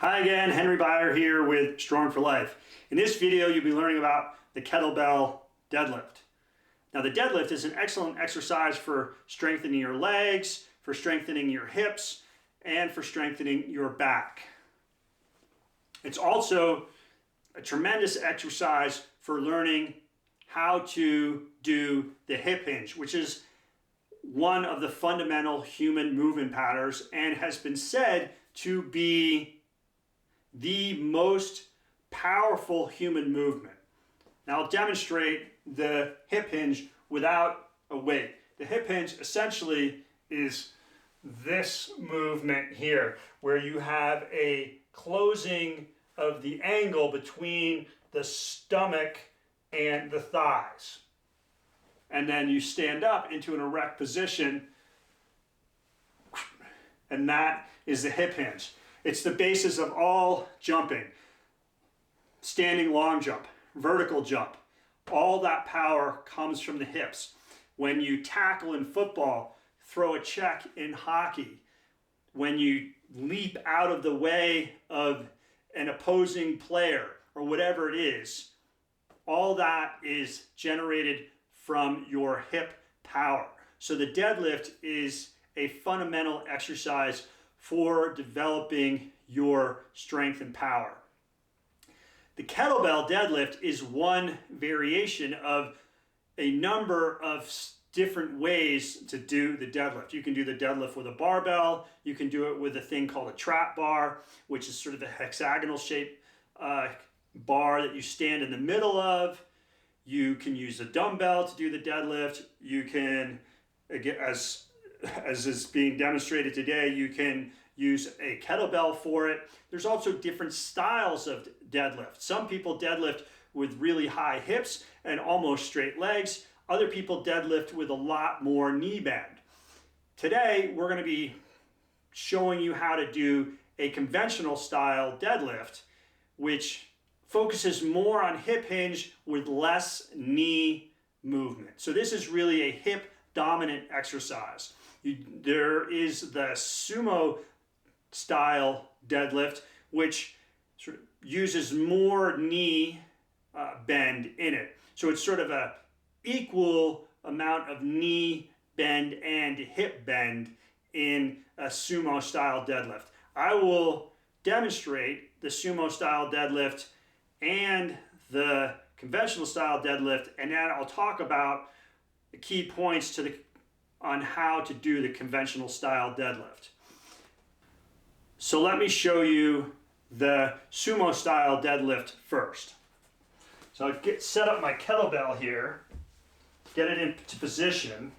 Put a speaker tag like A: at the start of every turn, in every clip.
A: Hi again, Henry Beyer here with Strong for Life. In this video, you'll be learning about the kettlebell deadlift. Now, the deadlift is an excellent exercise for strengthening your legs, for strengthening your hips, and for strengthening your back. It's also a tremendous exercise for learning how to do the hip hinge, which is one of the fundamental human movement patterns and has been said to be the most powerful human movement. Now I'll demonstrate the hip hinge without a weight. The hip hinge essentially is this movement here, where you have a closing of the angle between the stomach and the thighs. And then you stand up into an erect position, and that is the hip hinge. It's the basis of all jumping. Standing long jump, vertical jump. All that power comes from the hips. When you tackle in football, throw a check in hockey, when you leap out of the way of an opposing player or whatever it is, all that is generated from your hip power. So the deadlift is a fundamental exercise for developing your strength and power. The kettlebell deadlift is one variation of a number of different ways to do the deadlift. You can do the deadlift with a barbell. You can do it with a thing called a trap bar, which is sort of a hexagonal shaped bar that you stand in the middle of. You can use a dumbbell to do the deadlift. You can, again, as is being demonstrated today, you can use a kettlebell for it. There's also different styles of deadlift. Some people deadlift with really high hips and almost straight legs. Other people deadlift with a lot more knee bend. Today, we're going to be showing you how to do a conventional style deadlift, which focuses more on hip hinge with less knee movement. So this is really a hip dominant exercise. There is the Sumo style deadlift, which sort of uses more knee bend in it. So it's sort of a equal amount of knee bend and hip bend in a Sumo style deadlift. I will demonstrate the Sumo style deadlift and the conventional style deadlift, and then I'll talk about the key points on how to do the conventional style deadlift. So let me show you the Sumo style deadlift first. So I'll set up my kettlebell here, get it into position,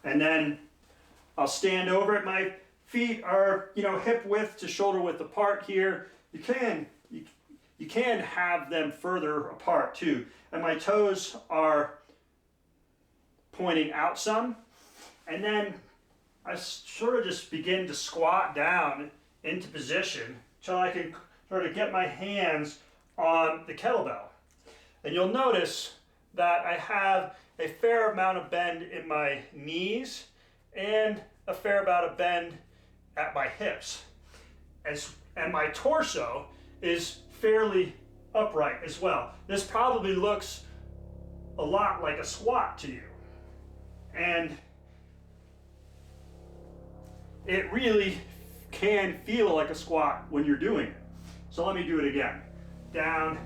A: and then I'll stand over it. My feet are, hip width to shoulder width apart here. You can have them further apart too. And my toes are pointing out some. And then I sort of just begin to squat down into position until I can sort of get my hands on the kettlebell. And you'll notice that I have a fair amount of bend in my knees and a fair amount of bend at my hips. And my torso is fairly upright as well. This probably looks a lot like a squat to you. And it really can feel like a squat when you're doing it. So let me do it again. Down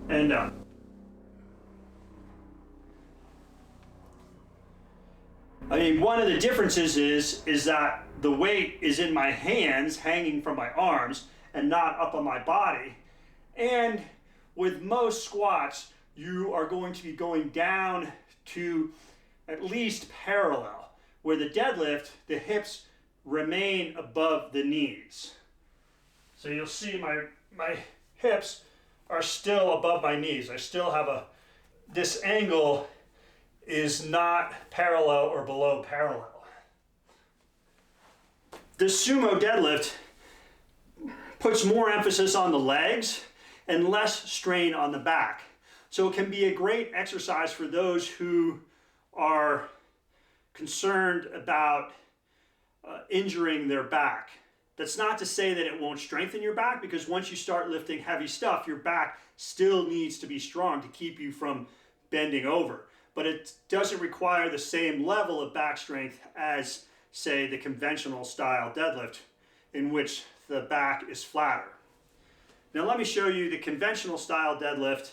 A: and up. One of the differences is that the weight is in my hands hanging from my arms and not up on my body. And with most squats, you are going to be going down to at least parallel, where the deadlift, the hips remain above the knees. So you'll see my hips are still above my knees. I still have this angle is not parallel or below parallel. The Sumo deadlift puts more emphasis on the legs and less strain on the back. So it can be a great exercise for those who are concerned about injuring their back. That's not to say that it won't strengthen your back, because once you start lifting heavy stuff, your back still needs to be strong to keep you from bending over. But it doesn't require the same level of back strength as, say, the conventional style deadlift, in which the back is flatter. Now let me show you the conventional style deadlift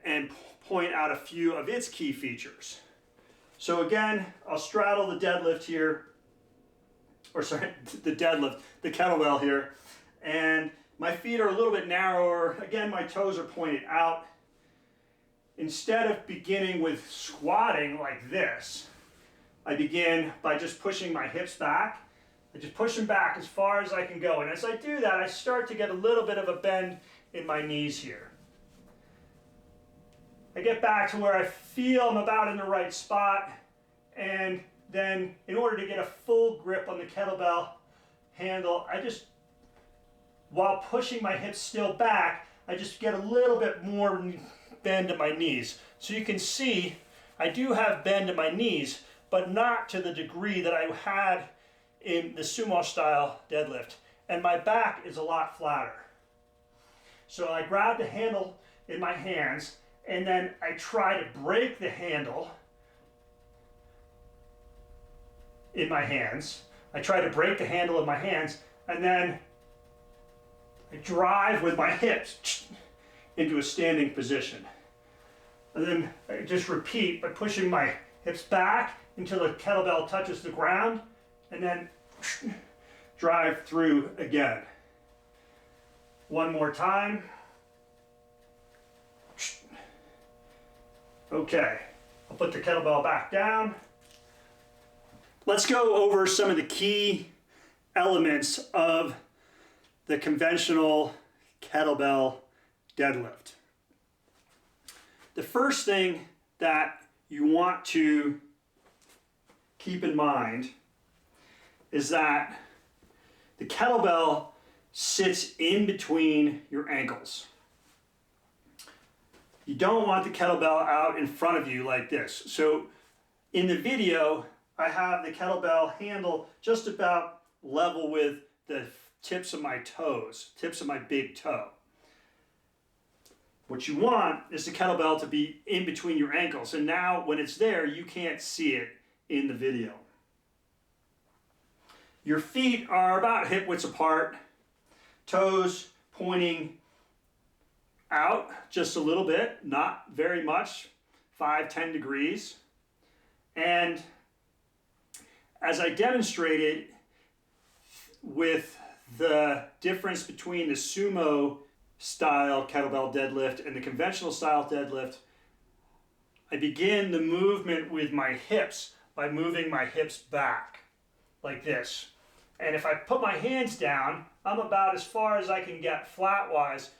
A: and point out a few of its key features. So again, I'll straddle the deadlift here, or sorry, the deadlift, the kettlebell here, and my feet are a little bit narrower. Again, my toes are pointed out. Instead of beginning with squatting like this, I begin by just pushing my hips back. I just push them back as far as I can go. And as I do that, I start to get a little bit of a bend in my knees here. I get back to where I feel I'm about in the right spot, and then in order to get a full grip on the kettlebell handle, I just, while pushing my hips still back, I just get a little bit more bend in my knees. So you can see I do have bend in my knees, but not to the degree that I had in the sumo style deadlift. And my back is a lot flatter. So I grab the handle in my hands, and then I try to break the handle in my hands. I try to break the handle in my hands, and then I drive with my hips into a standing position. And then I just repeat by pushing my hips back until the kettlebell touches the ground, and then drive through again. One more time. Okay, I'll put the kettlebell back down. Let's go over some of the key elements of the conventional kettlebell deadlift. The first thing that you want to keep in mind is that the kettlebell sits in between your ankles. You don't want the kettlebell out in front of you like this. So in the video, I have the kettlebell handle just about level with the tips of my toes, tips of my big toe. What you want is the kettlebell to be in between your ankles, and now when it's there, you can't see it in the video. Your feet are about hip widths apart, toes pointing out just a little bit, not very much, 5-10 degrees. And as I demonstrated with the difference between the sumo style kettlebell deadlift and the conventional style deadlift, I begin the movement with my hips by moving my hips back like this. And if I put my hands down, I'm about as far as I can get flat-wise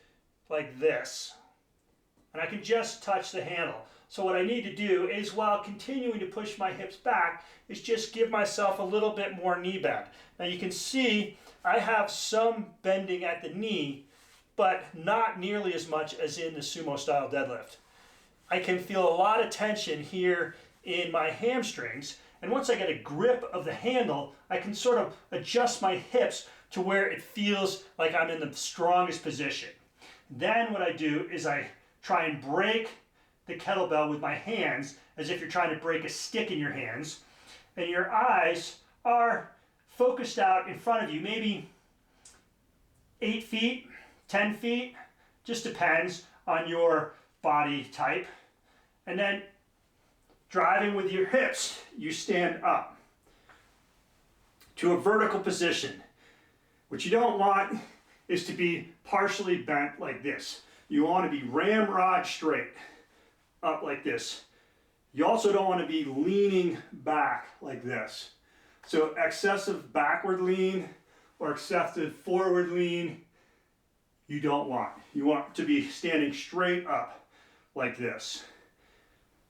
A: like this. And I can just touch the handle. So what I need to do is, while continuing to push my hips back, is just give myself a little bit more knee bend. Now you can see I have some bending at the knee, but not nearly as much as in the sumo style deadlift. I can feel a lot of tension here in my hamstrings, and once I get a grip of the handle, I can sort of adjust my hips to where it feels like I'm in the strongest position. Then what I do is I try and break the kettlebell with my hands, as if you're trying to break a stick in your hands, and your eyes are focused out in front of you, maybe 8 feet, 10 feet, just depends on your body type. And then driving with your hips, you stand up to a vertical position. What you don't want is to be partially bent like this. You want to be ramrod straight up like this. You also don't want to be leaning back like this. So excessive backward lean or excessive forward lean, you don't want. You want to be standing straight up like this.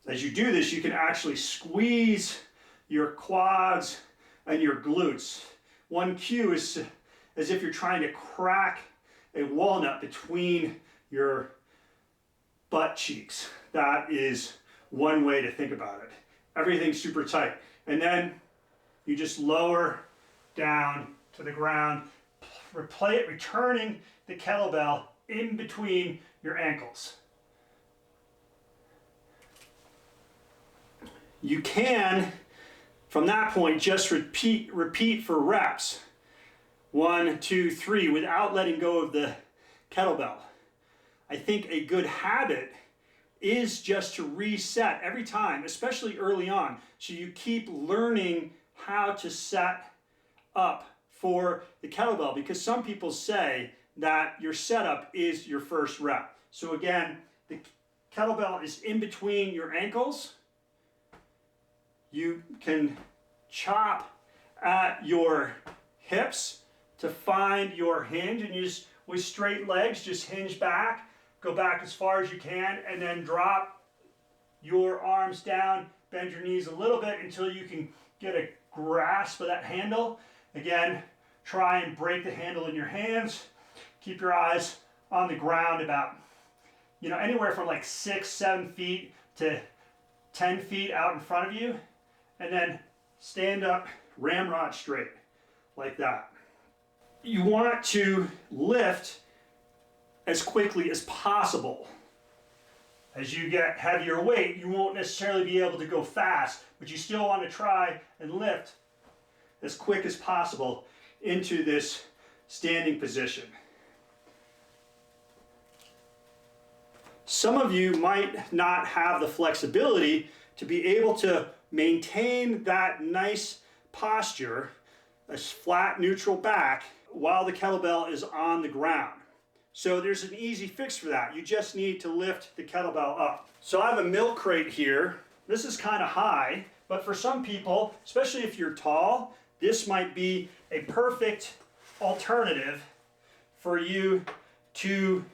A: As you do this, you can actually squeeze your quads and your glutes. One cue is as if you're trying to crack a walnut between your butt cheeks. That is one way to think about it. Everything's super tight. And then you just lower down to the ground, returning the kettlebell in between your ankles. You can, from that point, just repeat for reps. 1, 2, 3, without letting go of the kettlebell. I think a good habit is just to reset every time, especially early on, so you keep learning how to set up for the kettlebell, because some people say that your setup is your first rep. So again, the kettlebell is in between your ankles. You can chop at your hips to find your hinge, and you just, with straight legs, just hinge back, go back as far as you can, and then drop your arms down, bend your knees a little bit until you can get a grasp of that handle. Again, try and break the handle in your hands. Keep your eyes on the ground about, anywhere from like 6, 7 feet to 10 feet out in front of you. And then stand up, ramrod straight, like that. You want to lift as quickly as possible. As you get heavier weight, you won't necessarily be able to go fast, but you still want to try and lift as quick as possible into this standing position. Some of you might not have the flexibility to be able to maintain that nice posture, a flat neutral back, while the kettlebell is on the ground. So there's an easy fix for that. You just need to lift the kettlebell up. So I have a milk crate here. This is kind of high, but for some people, especially if you're tall, this might be a perfect alternative for you to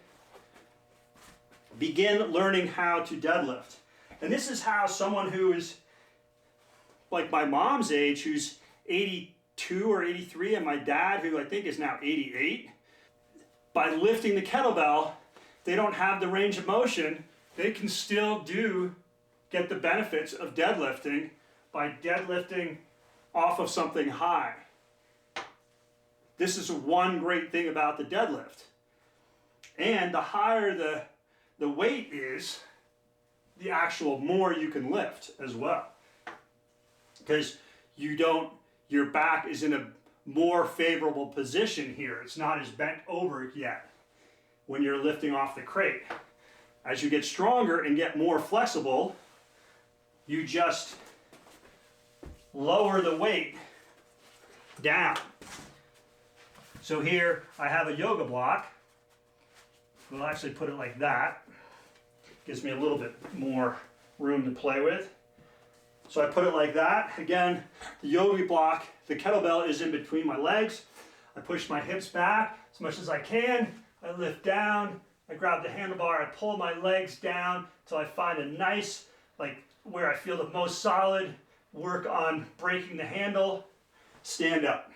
A: begin learning how to deadlift. And this is how someone who is like my mom's age, who's 82 or 83, and my dad, who I think is now 88, by lifting the kettlebell, they don't have the range of motion. They can still get the benefits of deadlifting by deadlifting off of something high. This is one great thing about the deadlift. And the higher the weight is, the actual more you can lift as well. Because your back is in a more favorable position here. It's not as bent over yet when you're lifting off the crate. As you get stronger and get more flexible, you just lower the weight down. So here I have a yoga block. We'll actually put it like that. Gives me a little bit more room to play with. So I put it like that. Again, the yoga block, the kettlebell is in between my legs. I push my hips back as much as I can. I lift down. I grab the handlebar. I pull my legs down until I find a nice, where I feel the most solid. Work on breaking the handle. Stand up.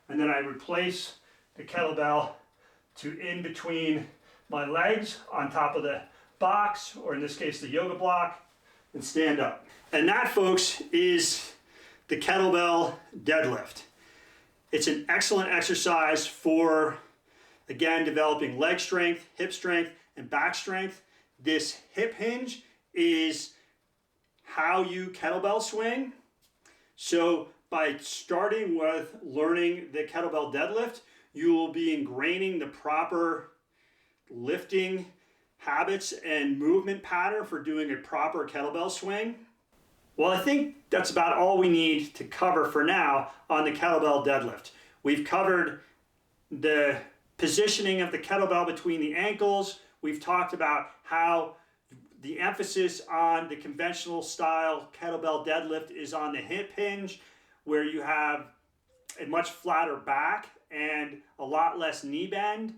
A: And then I replace the kettlebell to in between my legs on top of the box, or in this case the yoga block, and stand up. And that, folks, is the kettlebell deadlift. It's an excellent exercise for, again, developing leg strength, hip strength, and back strength. This hip hinge is how you kettlebell swing. So by starting with learning the kettlebell deadlift, you will be ingraining the proper lifting habits and movement pattern for doing a proper kettlebell swing. Well, I think that's about all we need to cover for now on the kettlebell deadlift. We've covered the positioning of the kettlebell between the ankles. We've talked about how the emphasis on the conventional style kettlebell deadlift is on the hip hinge, where you have a much flatter back and a lot less knee bend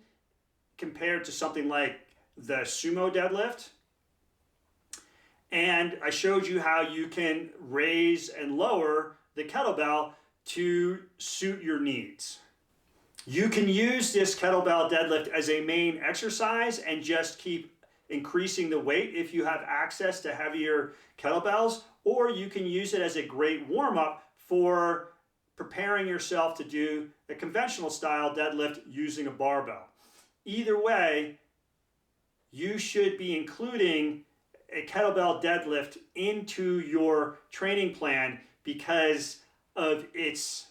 A: compared to something like the sumo deadlift. And I showed you how you can raise and lower the kettlebell to suit your needs. You can use this kettlebell deadlift as a main exercise and just keep increasing the weight if you have access to heavier kettlebells, or you can use it as a great warm-up for preparing yourself to do a conventional style deadlift using a barbell. Either way, you should be including a kettlebell deadlift into your training plan because of its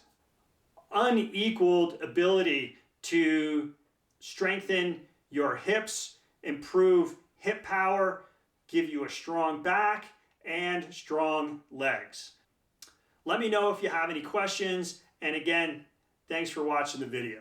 A: unequaled ability to strengthen your hips, improve hip power, give you a strong back and strong legs. Let me know if you have any questions, and again, thanks for watching the video.